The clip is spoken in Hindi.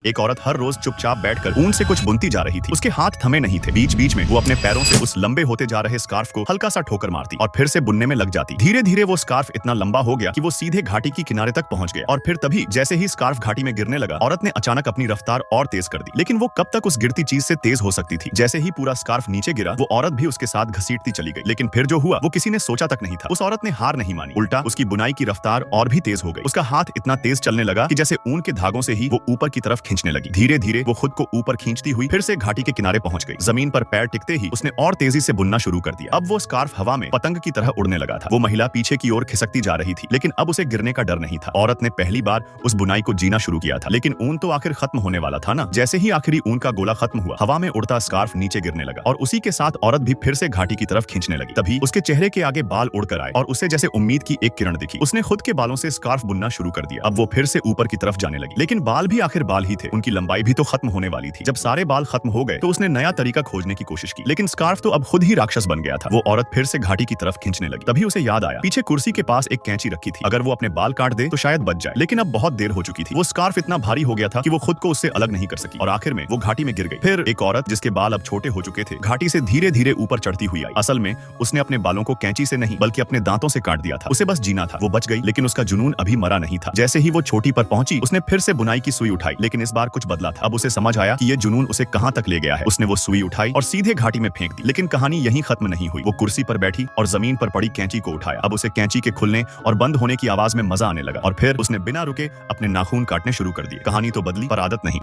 एक औरत हर रोज चुपचाप बैठकर ऊन से कुछ बुनती जा रही थी। उसके हाथ थमे नहीं थे। बीच बीच में वो अपने पैरों से उस लंबे होते जा रहे स्कार्फ को हल्का सा ठोकर मारती और फिर से बुनने में लग जाती। धीरे धीरे वो स्कार्फ इतना लंबा हो गया कि वो सीधे घाटी की किनारे तक पहुंच गया। और फिर तभी जैसे ही स्कार्फ घाटी में गिरने लगा, औरत ने अचानक अपनी रफ्तार और तेज कर दी। लेकिन वो कब तक उस गिरती चीज से तेज हो सकती थी। जैसे ही पूरा स्कार्फ नीचे गिरा, वो औरत भी उसके साथ घसीटती चली गई। लेकिन फिर जो हुआ वो किसी ने सोचा तक नहीं था। उस औरत ने हार नहीं मानी, उल्टा उसकी बुनाई की रफ्तार और भी तेज हो गई। उसका हाथ इतना तेज चलने लगा कि जैसे ऊन के धागों से ही वो ऊपर की तरफ खींचने लगी। धीरे धीरे वो खुद को ऊपर खींचती हुई फिर से घाटी के किनारे पहुंच गई। जमीन पर पैर टिकते ही उसने और तेजी से बुनना शुरू कर दिया। अब वो स्कार्फ हवा में पतंग की तरह उड़ने लगा था। वो महिला पीछे की ओर खिसकती जा रही थी, लेकिन अब उसे गिरने का डर नहीं था। औरत ने पहली बार उस बुनाई को जीना शुरू किया था। लेकिन ऊन तो आखिर खत्म होने वाला था ना। जैसे ही आखिरी ऊन का गोला खत्म हुआ, हवा में उड़ता स्कार्फ नीचे गिरने लगा और उसी के साथ औरत भी फिर से घाटी की तरफ खींचने लगी। तभी उसके चेहरे के आगे बाल उड़कर आए और उसे जैसे उम्मीद की एक किरण दिखी। उसने खुद के बालों से स्कार्फ बुनना शुरू कर दिया। अब वो फिर से ऊपर की तरफ जाने लगी, लेकिन बाल भी आखिर बाल ही थे। उनकी लंबाई भी तो खत्म होने वाली थी। जब सारे बाल खत्म हो गए तो उसने नया तरीका खोजने की कोशिश की, लेकिन स्कार्फ तो अब खुद ही राक्षस बन गया था। वो औरत फिर से घाटी की तरफ खींचने लगी। तभी उसे याद आया, पीछे कुर्सी के पास एक कैंची रखी थी। अगर वो अपने बाल काट दे तो शायद बच जाए। लेकिन अब बहुत देर हो चुकी थी। वो स्कार्फ इतना भारी हो गया था कि वो खुद को उससे अलग नहीं कर सकी और आखिर में वो घाटी में गिर गई। फिर एक औरत जिसके बाल अब छोटे हो चुके थे, घाटी से धीरे धीरे ऊपर चढ़ती हुई आई। असल में उसने अपने बालों को कैंची से नहीं बल्कि अपने दांतों से काट दिया था। उसे बस जीना था। वो बच गई, लेकिन उसका जुनून अभी मरा नहीं था। जैसे ही वो चोटी पर पहुंची, उसने फिर से बुनाई की सुई उठाई, लेकिन इस बार कुछ बदला था। अब उसे समझ आया कि ये जुनून उसे कहां तक ले गया है। उसने वो सुई उठाई और सीधे घाटी में फेंक दी। लेकिन कहानी यहीं खत्म नहीं हुई। वो कुर्सी पर बैठी और जमीन पर पड़ी कैंची को उठाया। अब उसे कैंची के खुलने और बंद होने की आवाज में मजा आने लगा और फिर उसने बिना रुके अपने नाखून काटने शुरू कर दिए। कहानी तो बदली पर आदत नहीं।